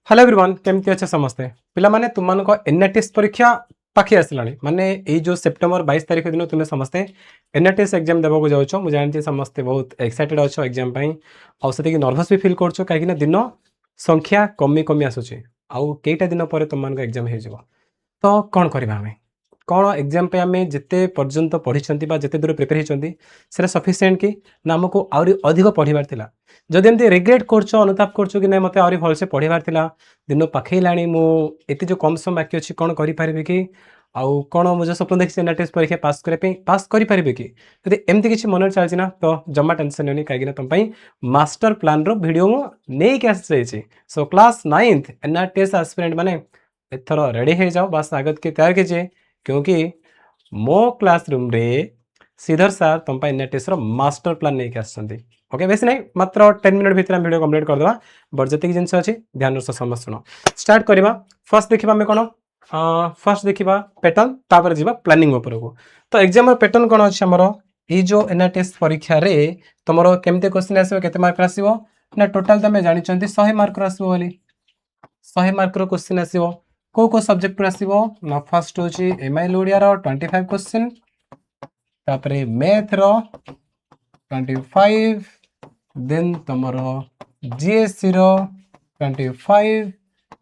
Hello everyone केमती अच्छे समस्ते पिला माने तुम मान एनआरटीएस परीक्षा पाखी आसला माने ये जो सेप्टेम्बर 22 तारीख दिन तुम्हें समस्ते एनआरटीएस एग्जाम देवाक जाऊँ मुझे जानती समस्ते बहुत एक्साइटेड अच्छो एग्जाम आगे नर्भस भी फिल कर कहीं दिन संख्या कमी कमी आसूँ आउ कईटा दिन पर तुम मान एग्जाम हो तो कौन करवा आम कौन एग्जाम पे आम जिते पर्यंत पढ़ी जिते दूर प्रिपेयर होती सफिसीयंट कि ना आमको आहरी अधिक पढ़ार था जदि एमती रिग्रेट कर अनुताप कर कि मत आहरी भलसे पढ़ार था दिन पाखला मुझे जो कम समय बाकी अच्छी कौन करें कि आउ कौन मुझे स्वप्न देखी एनआरटीएस परीक्षा पास करें कि यदि एमती किसी मन चलती ना तो जमा टेंशन नहीं कहीं तुम मास्टर प्लान भिडियो नहीं आसी सो क्लास 9th एनआरटीएस एस्पिरेंट माने एथर रेडी हो जाओ बस आगत के तैयार कीजिए क्योंकि मो क्लासरूम रे श्रीधर सार तुम एनआरटीएस मास्टर प्लान नहीं आसछन्ती ओके बेस नहीं मात्र 10 मिनट भितर वीडियो कंप्लीट करदे बट जी जिन अच्छी ध्यान समस्त शुण स्टार्ट करवा फर्स्ट देखा आम कौन फर्स्ट देखा पैटर्न तापर जी प्लानिंग उपरको तो एग्जाम पैटर्न कौन अच्छे आमर ये जो एनआरटीएस परीक्षा रे तुम केमती क्वेश्चन आसो केते मार्क आसो ना टोटाल तुम जानते 100 मार्क आसो 100 मार्क क्वेश्चन आसो को सब्जेक्ट आसो ना फर्स्ट हूँ एमआईएल ओडिया 25 क्वेश्चन तापर मैथ रो 25 देन तुमर जीएससी रो 25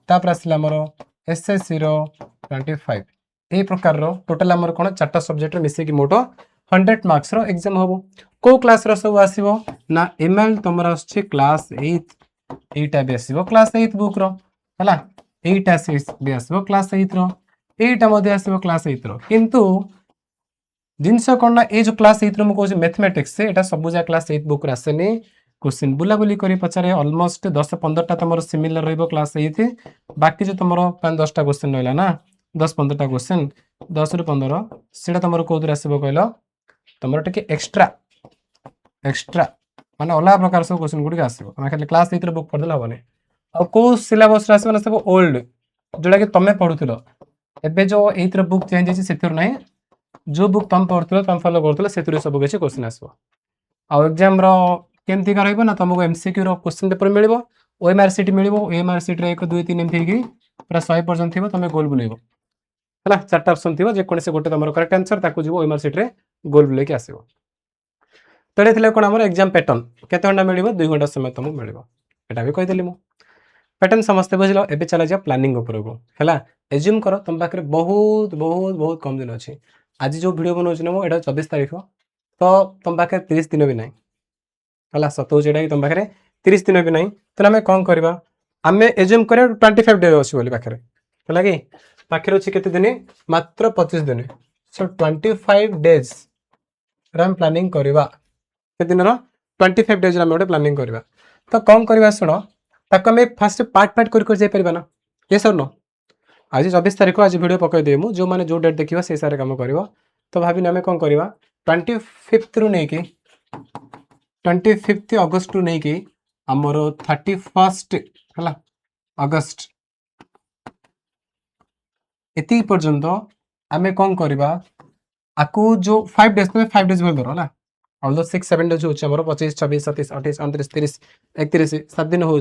तापर आसला आमर एसएससी रो 25 यही प्रकार टोटाल आमर कौन 4टा सब्जेक्ट मिसेकी मोट 100 मार्क्स रो एग्जाम हम को क्लास रो सब आसीबो ना एमएल तुमर आछे क्लास 8 एटा भी आसीबो क्लास 8 बुक रो हला एटा भी आसीबो क्लास 8 रो एटा मध्ये आसीबो क्लास 8 रो किंतु जिनस कौन ना ये जो क्लास 8 रो कहूँ मैथमेटिक्स से एटा सब जा क्लास 8 बुक आसेनी क्वेश्चन बुलाबुली कर पचारे अलमोस्ट 10-15टा तुम सिमिलर रही क्लास 8 बाकी जो तुम 5-10टा क्वेश्चन रहा ना 10-15टा क्वेश्चन 10 ରୁ 15 से तुम कौन आसो कहल तुम टे एक्सट्रा एक्सट्रा माने अलग प्रकार सब क्वेश्चन गुड़िक आसो तुम खाली क्लास 8 बुक पढ़दे हेनी आ कौ सिलेबस आसो ना सब ओल्ड जोटा कि तुम पढ़ुल एबे जो 8 बुक चेंज होती से ना जो बुक तुम पढ़ुल तुम फॉलो करुल से सब किसी क्वेश्चन आसो आ एग्जाम केमती का रहा तुमको एमसीक्यू रो क्वेश्चन पेपर मिल ओएमआर सीट मिल ओएमआर सीट 1 2 3 एमती पूरा 100 पर्यंत थी तुम गोल बुलेब है 4टा ऑप्शन थी जेकोसी गोटे तुम करेक्ट आंसर ताकू जीव ओएमआर सीट गोल बुलेक आसो तो ये कौन आम एग्जाम पैटर्न केते घंटा मिल 2 घंटा समय तुमको मिल यहाँ भी कहीदेली मुझे पैटर्न समस्ते बुझल एवं चला जा प्लानिंग उपरको है एज्यूम कर तुम पाखे बहुत बहुत बहुत कम दिन अच्छी आज जो वीडियो बनाऊँ ना मुझे 24 तारीख तो तुम पाखे 30 दिन भी ना है सत हूँ तुम पाखे 30 दिन भी ना तो आम कौन करवा आम एज्यूम कर 25 डे अच्छी बोली पाखे है कि पाखे अच्छी केते दिन मात्र 25 दिन सो 25 डेज आम प्लानिंग करवा के दिन 25 डेज आम गोटे प्लानिंग करवा तो कौन करवा शुण ताको आम फास्ट पार्ट पार्ट कर जापर ना ये सर नो आज 24 तारीख आज वीडियो पकईदेवी मुझे जो मैंने जो डेट देखा से हिसाब से कम कर तो भाभी आम कौन करवा 25 रु नहीं 25 अगस्ट रु नहीं आमर 31 है अगस्ट एति पर्यंत आम कौन करवा आपको जो 5 डेज में 5 डेज धर है ऑल 6-7 डेज हो 25 26 27 28 29 30 31 7 दिन हो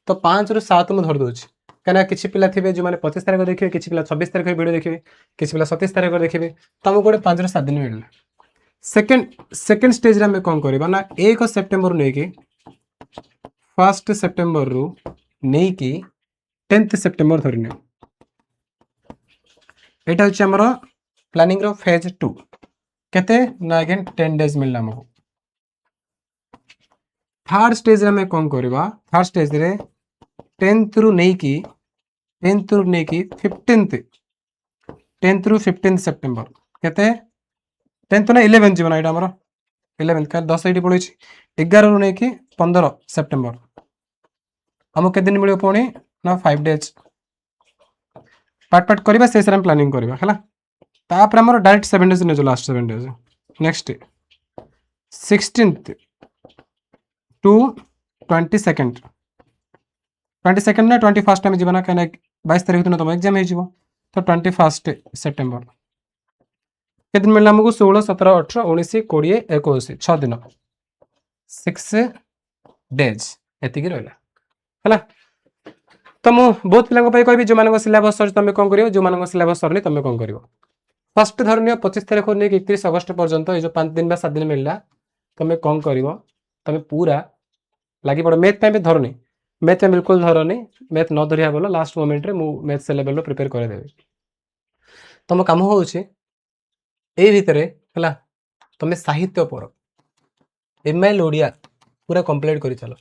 तो 5 ରୁ 7 मुझे धर दूसरी कहीं किसी पिला थे जो मैंने 25 तारीख देखिए किसी पिला 26 तारीख वीडियो देखिए किसी पिला 27 तारीख देखिए तो आमको गोटे 5 ରୁ 7 दिन मिलला सेकेंड स्टेज रे कौन करवा ना 1 सेप्टेम्बर नहीं 1 सेप्टेम्बर रु नहीं कि 10th सेप्टेम्बर धरने यहाँ हूँ आमर प्लानिंग रो फेज 2 केते ना अगेन 10 डेज मिलला हमको थर्ड स्टेज रे हमें कौन करवा थर्ड स्टेज रे 10th रु नहीं कि 10th रु 15 सेप्टेम्बर केते 10th ना 11 जीवन यहाँ आमर 11 क्या 10 ये पड़ी 11 रु नहीं कि 15 सेप्टेम्बर हमको के दिन मिले पुणी ना 5 डेज पार्ट पार्ट करवा से प्लानिंग करवा है तापर आमर डायरेक्ट 7 डेज नहीं last 7 days next 16th to 22nd ना 21st में जीवना कहीं 22 तारीख दिन तुम एग्जाम हो तो 21 सेप्टेम्बर के दिन मिलना आमको 16 17 18 19 20 21 6 दिन 6 डेज एति रहा है तो मु बहुत पिला कहि जो मान सिलेबस सर तुम कौन कर जो मान सिलेबस सरनी तुम कौन कर फर्स्ट धरनीय 25 तारीख नहीं 31 अगस्त पर्यंत ये जो 5 दिन 7 दिन मिलला तुम कौन कर तुम पूरा लगी पड़ मैथ भी धरनी मैथ में बिल्कुल धरनी मैथ न धरिया बोल लास्ट मोमेंट रे मु मैथ से लेवल प्रिपेयर करदेवी तुम कम हो भितर है तुम साहित्य पर एमआईएल ओडिया पूरा कंप्लीट कर चलो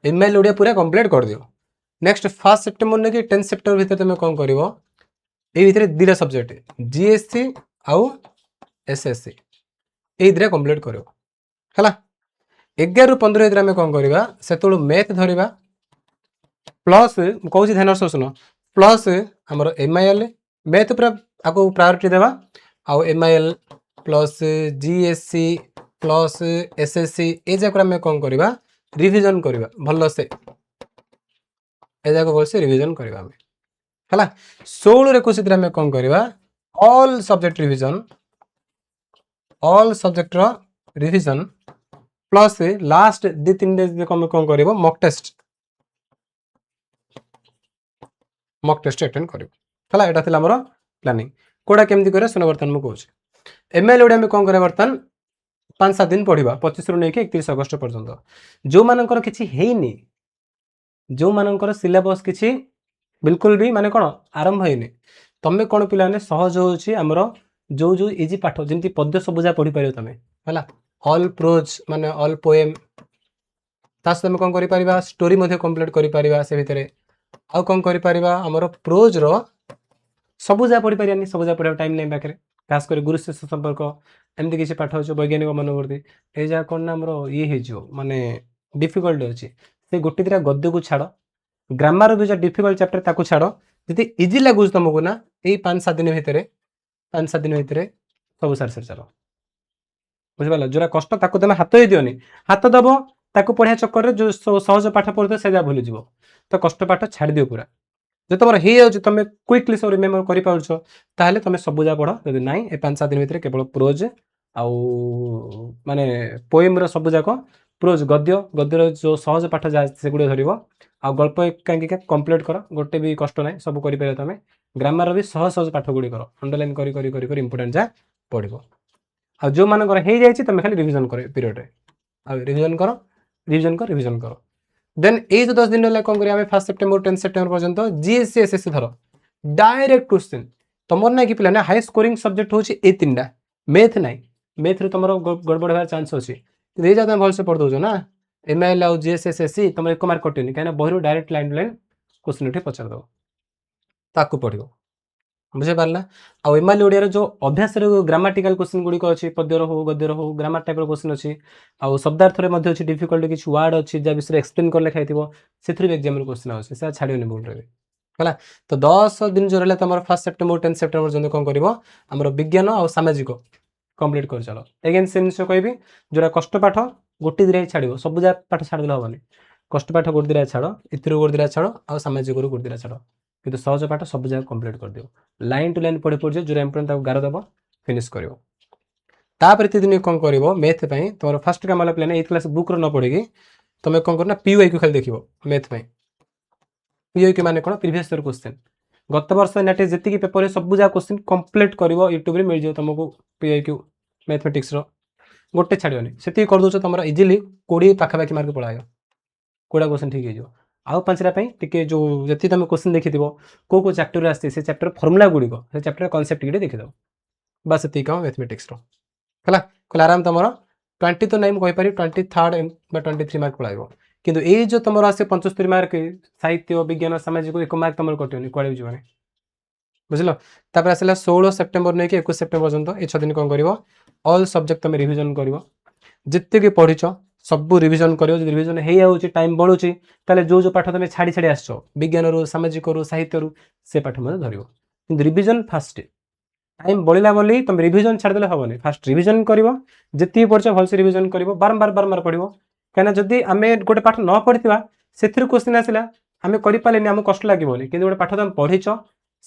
एमआईएल ओडिया पूरा कंप्लीट कर दियो नेक्स्ट 1 सेप्टेम्बर नहीं कि 10 सेप्टेम्बर भितर तुम कौन कर भितर दुटा सब्जेक्ट जीएससी आउ एसएससी ये दुटा कंप्लीट कर 11 ରୁ 15 ଭିତରେ ଆମେ କଣ କରିବା ସେତେବେଳେ ମ୍ୟାଥ ଧରିବା ପ୍ଲସ୍ କହୁଛି ଧ୍ୟାନ ସହ ଶୁଣ ପ୍ଲସ୍ ଆମର ଏମଆଇଏଲ୍ ମ୍ୟାଥ ପୁରା ଆକୁ ପ୍ରାୟୋରିଟି ଦେବା ଆଉ ଏମଆଇଏଲ୍ ପ୍ଲସ୍ ଜିଏସସି ପ୍ଲସ୍ ଏସଏସସି ଏ ଯାକ ଆମେ କଣ କରିବା ରିଭିଜନ କରିବା ଭଲସେ ଏ ଯାକ ଭଲସେ ରିଭିଜନ କରିବା ଆମେ ହେଲା 16 21 ଭିତରେ ଆମେ କଣ କରିବା all subject revision plus last 2-3 days कौन कर मक टेस्ट अटेंड कर प्लानिंग कोड़ा केमती कर सुन बर्तमान मुझे कहूँ एमआईएल ओडिया में कौन करें बर्तमान 5-7 दिन पढ़ा 25 ରୁ ନେଇକି 31 अगस्त पर्यंत जो मानकर किसी हेनी जो मानकर सिलेबस किसी बिल्कुल भी माने कौन आरंभ होनी तुम्हें कौन पे सहज होमर जो जो इजी पाठ जमी पद्य सबुजा पढ़ी पार तुम है ऑल प्रोज माने ऑल पोएम तास तुम कौन कर स्टोरी कंप्लीट कर से भितर आउ कौन कर आमर प्रोज रो सबुजा पढ़ी पारानी सबुजा पढ़ा टाइम नहीं पाखे खास कर गुरु शिष्य संपर्क एमती किसी पाठ अच्छे वैज्ञानिक मनोवृत्ति ये जहाँ कौन ना आमर ये हो माने डिफिकल्ट अच्छे से गोटे दिटा गद्य को छाड़ ग्रामर भी जो डिफिकल्ट चैप्टर ताको छाड़ जी इजी लगुच तुमको ना यही 5-7 दिन भितर सब सारी सारी चलो बुझिपाल जोरा कष्ट ताको तुम हाथ ही दियोनी हाथ दब ताको पढ़िया चक्कर जो सहज पाठ पढ़ते से भूल जाव तो कष्ट पाठ छाड़ दियो पूरा जो तुम हो तुम क्विकली सब रिमेम्बर कर तुम सबुजा पढ़ जब ना ये 5-7 दिन भितर केवल प्रोज आउ माने पोएम सब जाक प्रोज गद्य गद्यर जो सहज पाठ जहाँ से गुड़ धर आ गल्प कहीं कंप्लीट कर गोटे भी कष्ट ना सब कर तुम ग्रामर भी सहज सहज पाठ गुड़ी कर अंडरलाइन कर इंपोर्टेंट जहाँ पढ़ आ जो मानकर हो जाए तुम खाली रिविजन कर पीरियड रिविजन कर देन ये जो 10 दिन कौन करें 1 सेप्टेम्बर 10 सेप्टेम्बर पर्यंत जीएससी एसएससी धर डायरेक्ट क्वेश्चन तुम ना कि पिला हाई स्कोरिंग सब्जेक्ट हूँ ये 3टा मैथ ना मैथ रे तुम गड़बड़ होवार चांस अच्छे ये जा तुम भलसे पढ़ दौ ना एमआईएल आउ जीएससी एसएससी तुम 1 मार्क कटेनि कहीं बही direct line to line question उठे पचार दो ताकू पढ़ बुझीपारा आउ एमआईएल ओडिया जो अभ्यास ग्रामाटिकल क्वेश्चन गुड़िक अच्छी पद्यर हो गद्यर हो ग्रामर टाइप क्वेश्चन अच्छी आउ शब्दार्थ अच्छी डिफिकल्ट किसी वार्ड अच्छी जहाँ विषय एक्सप्लेन कर लिखाई से एग्जाम क्वेश्चन अच्छे से छाड़नी भूल रही है तो 10 दिन जो रहा तुम 1 सेप्टेम्बर 10 सेप्टेम्बर पर्यटन कौन कर विज्ञान और सामाजिक कंप्लीट कर चलो एगेन से जिन कहि जोरा कष्ट पाठ गोटे दिरा छाड़ सब जगह पाठ छाड़देले हेनी कष्ट पाठ गोटे दिरा छाड़ इतर गोटे दिरा छाड़ और सामाजिक गोटे दिरा छाड़ किंतु सहज पाठ सब जगह कंप्लीट कर दियो लाइन टू लाइन पढ़ी पड़ जो इम्पोर्टेंट गार दब फिनिश कर प्रतिदिन कौन कर मैथ तुम फास्ट काम प्लान 8 क्लास बुक न पढ़ी तुम कौन करना पीओआईक्यू खाली देख मैथ पीओआईक्यू माने कौन प्रीवियस ईयर क्वेश्चन गत वर्ष नेट जी पेपर सब जगह क्वेश्चन कंप्लीट कर यूट्यूब मिल जाए तुमको पीओआईक्यू मैथमेटिक्स गोटे छाड़नी से कर तुम इजिली 20 पाखापाखि मार्क पढ़ाए 20 क्वेश्चन ठीक हो आउ 5टा टे जो जी तुम क्वेश्चन देखी कौ चैप्टर आसती से चैप्टर फर्मुला गुड़िक से चैप्टर कॉन्सेप्ट टे देखीद बस ये कम मैथमेटिक्स है आराम तुम 20 तो नहीं कहीपर 23rd 23 मार्क पढ़ाइब किंतु ये जो तुम आसे 75 मार्क साहित्य विज्ञान सामाजिक 1 मार्क तुम कटोनी कड़े भी जीवन बुझल तापर आसला 16 सेप्टेम्बर नहीं कि 21 सेप्टेम्बर पर्यंत ये 6 दिन कौन कर ऑल सब्जेक्ट तुम रिविजन कर जितकी पढ़ीच सब रिविजन कर रिविजन हो टाइम बढ़ुची जो जो पाठ तुम छाड़ी छाड़ी आस विज्ञान सामाजिक साहित्य से पाठ धर कि रिविजन फास्ट टाइम बढ़ला बोली तुम रिविजन छाड़देले हेनी फास्ट रिविजन कर जी पढ़ भलसे रिविजन कर बारंबार बारंबार पढ़ कहीं जदि आम गोटे पाठ न पढ़ा से क्वेश्चन आसला आम करें आम कष्ट लगे कि गोटे पाठ तुम पढ़ीच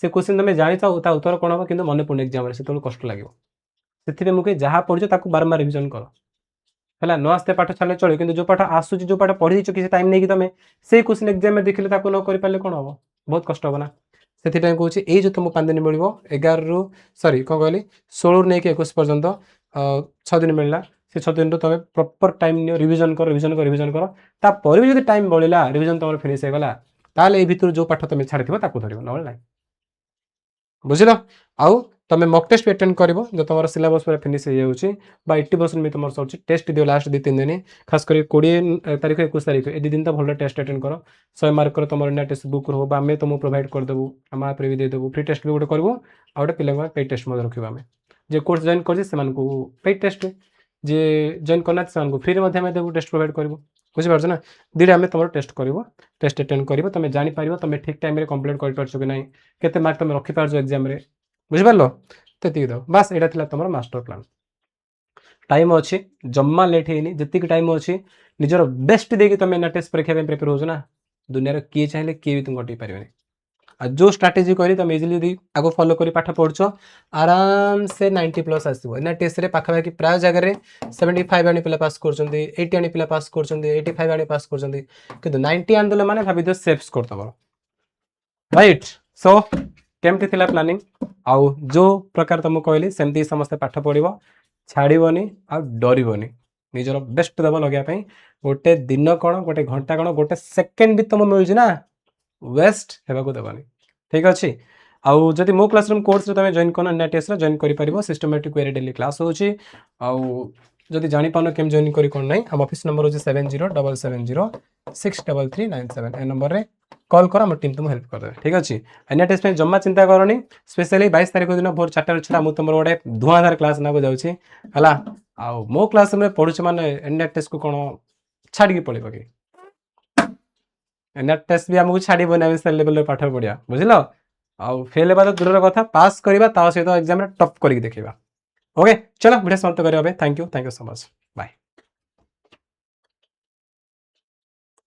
से क्वेश्चन तुम जाच उत्तर कौन हम कि मन पड़े एग्जाम से कष्ट लगे से मुझे जहाँ पढ़ो बारंबार रिविजन कर ହେଲା ନ ଆସ୍ତେ ପାଠ ଛାଡ଼ିଲେ ଚଳିବ, କିନ୍ତୁ ଯେଉଁ ପାଠ ଆସୁଛି, ଯେଉଁ ପାଠ ପଢ଼ି ଦେଇଛ କିଛି ଟାଇମ୍ ନେଇକି ତମେ ସେଇ କ୍ୱେଶ୍ଚିନ୍ ଏକ୍ଜାମରେ ଦେଖିଲେ ତାକୁ ନ କରିପାରିଲେ କ'ଣ ହେବ, ବହୁତ କଷ୍ଟ ହେବ ନା। ସେଥିପାଇଁ କହୁଛି ଏଇ ଯେଉଁ ତୁମକୁ 5 ଦିନ ମିଳିବ, 11ରୁ ସରି କ'ଣ କହିଲି 16ରୁ ନେଇକି 21 ପର୍ଯ୍ୟନ୍ତ 6 ଦିନ ମିଳିଲା। ସେ 6 ଦିନରୁ ତମେ ପ୍ରପର ଟାଇମ୍ ନିଅ, ରିଭିଜନ୍ କର। ତାପରେ ବି ଯଦି ଟାଇମ୍ ବଳିଲା, ରିଭିଜନ୍ ତମର ଫିନିସ୍ ହେଇଗଲା, ତାହେଲେ ଏଇ ଭିତରୁ ଯେଉଁ ପାଠ ତମେ ଛାଡ଼ିଥିବ ତାକୁ ଧରିବ, ନହେଲେ ନାହିଁ। ବୁଝିଲ? ଆଉ ତମେ ମକ୍ ଟେଷ୍ଟ ବି ଆଟେଣ୍ଡ କରିବ, ଯେଉଁ ତୁମର ସିଲାବସ୍ ପୁରା ଫିନିସ୍ ହେଇଯାଉଛି ବା 80% ବି ତୁମର ସରୁଛି। ଟେଷ୍ଟ ଦିଅ ଲାଷ୍ଟ 2-3 ଦିନ, ଖାସ୍ କରି 20 ତାରିଖ 21 ତାରିଖ ଏ 2 ଦିନ ତ ଭଲ ଟେଷ୍ଟ ଆଟେଣ୍ଡ କର। 100 ମାର୍କର ତୁମର ଇଣ୍ଡିଆ ଟେଷ୍ଟ ବୁକ୍ ହବ, ଆମେ ତୁମକୁ ପ୍ରୋଭାଇଡ଼ କରିଦେବୁ, ଆମ ଆପ୍ରେ ବି ଦେଇଦେବୁ। ଫ୍ରି ଟେଷ୍ଟ ବି ଗୋଟେ କରିବୁ, ଆଉ ଗୋଟେ ପିଲାଙ୍କ ପାଇଁ ପେଡ୍ ଟେଷ୍ଟ ମଧ୍ୟ ରଖିବୁ ଆମେ। ଯେ କୋର୍ସ ଜଏନ୍ କରିଛି ସେମାନଙ୍କୁ ପେଡ୍ ଟେଷ୍ଟ, ଯିଏ ଜଏନ୍ କରିନାହାନ୍ତି ସେମାନଙ୍କୁ ଫ୍ରିରେ ମଧ୍ୟ ଆମେ ଦେବୁ, ଟେଷ୍ଟ ପ୍ରୋଭାଇଡ଼ କରିବୁ। ବୁଝିପାରୁଛ ନା? ଦୁଇଟା ଆମେ ତୁମର ଟେଷ୍ଟ କରିବ, ଟେଷ୍ଟ ଆଟେଣ୍ଡ କରିବ, ତୁମେ ଜାଣିପାରିବ ତୁମେ ଠିକ୍ ଟାଇମ୍ରେ କମ୍ପ୍ଲିଟ୍ କରିପାରୁଛ କି ନାହିଁ, କେତେ ମାର୍କ ତୁମେ ରଖିପାରୁଛ ଏକ୍ଜାମ୍ରେ। ବୁଝିପାରିଲ? ସେତିକି ଦାও, ବାସ୍ ଏଇଟା ଥିଲା ତୁମର ମାଷ୍ଟର ପ୍ଲାନ୍। ଟାଇମ୍ ଅଛି, ଜମା ଲେଟ୍ ହେଇନି, ଯେତିକି ଟାଇମ୍ ଅଛି ନିଜର ବେଷ୍ଟ ଦେଇକି ତୁମେ ଏନା ଟେଷ୍ଟ ପରୀକ୍ଷା ପାଇଁ ପ୍ରିପେୟାର ହେଉଛ ନା, ଦୁନିଆର କିଏ ଚାହିଁଲେ କିଏ ବି ତୁମକୁ ଅଟକେଇ ପାରିବେନି। ଆଉ ଯେଉଁ ଷ୍ଟ୍ରାଟେଜି କହିଲି ତୁମେ ଇଜିଲି ଯଦି ଆଗ ଫଲୋ କରି ପାଠ ପଢ଼ୁଛ, ଆରାମସେ 90+ ଆସିବ। ଏନା ଟେଷ୍ଟରେ ପାଖାପାଖି ପ୍ରାୟ ଜାଗାରେ 75 ଆଣି ପିଲା ପାସ୍ କରୁଛନ୍ତି, 80 ଆଣି ପିଲା ପାସ୍ କରୁଛନ୍ତି, 85 ଆଣି ପାସ୍ କରୁଛନ୍ତି, କିନ୍ତୁ 90 ଆଣିଦେଲେ ମାନେ ଭାବିଦିଅ ସେଫ୍ ସ୍କୋର ତୁମର। ରାଇଟ୍? ସୋ କେମିତି ଥିଲା ପ୍ଲାନିଂ? ଆଉ ଯେଉଁ ପ୍ରକାର ତୁମକୁ କହିଲି ସେମିତି ସମସ୍ତେ ପାଠ ପଢ଼ିବ, ଛାଡ଼ିବନି ଆଉ ଡରିବନି, ନିଜର ବେଷ୍ଟ ଦେବ ଲଗାଇବା ପାଇଁ। ଗୋଟେ ଦିନ କ'ଣ, ଗୋଟେ ଘଣ୍ଟା କ'ଣ, ଗୋଟେ ସେକେଣ୍ଡ ବି ତୁମକୁ ମିଳୁଛି ନା, ୱେଷ୍ଟ ହେବାକୁ ଦେବନି। ଠିକ୍ ଅଛି? ଆଉ ଯଦି ମୋ କ୍ଲାସରୁମ୍ କୋର୍ସରେ ତୁମେ ଜଏନ୍ କରିନ, ଏନା ଟେଷ୍ଟରେ ଜଏନ୍ କରିପାରିବ। ସିଷ୍ଟମେଟିକ୍ ୱେରେ ଡେଲି କ୍ଲାସ୍ ହେଉଛି। ଆଉ ଯଦି ଜାଣିପାରୁନ କେମିତି ଜଏନ୍ କରି କ'ଣ ନାହିଁ, ଆମ ଅଫିସ୍ ନମ୍ବର ହେଉଛି 7077063397। ଏ ନମ୍ବରରେ କଲ୍ କର, ଆମ ଟିମ୍ ତୁମକୁ ହେଲ୍ପ କରିଦେବେ। ଠିକ୍ ଅଛି? ଏନା ଟେଷ୍ଟ ପାଇଁ ଜମା ଚିନ୍ତା କରନି। ସ୍ପେଶାଲି 22 ତାରିଖ ଦିନ ଭୋର 4ଟାରୁ ଛଡ଼ା ମୁଁ ତୁମର ଗୋଟେ ଧୂଆଁଧାର କ୍ଲାସ୍ ନେବାକୁ ଯାଉଛି, ହେଲା। ଆଉ ମୋ କ୍ଲାସରୁମ୍ରେ ପଢ଼ୁଛି ମାନେ ଏନା ଟେଷ୍ଟକୁ କ'ଣ ଛାଡ଼ିକି ପଳେଇବ କି? ଏନା ଟେଷ୍ଟ ବି ଆମକୁ ଛାଡ଼ିବନି, ଆମେ ସେ ଲେଭେଲରେ ପାଠ ପଢ଼ିବା। ବୁଝିଲ? ଆଉ ଫେଲ୍ ହେବା ତ ଦୂରର କଥା, ପାସ୍ କରିବା, ତା ସହିତ ଏକ୍ଜାମ୍ରେ ଟପ୍ କରିକି ଦେଖେଇବା। ଓକେ, ଚलो ଭିଡ଼ିଓ ସମାପ୍ତ କରିବା ଏବେ। Thank you so much, bye.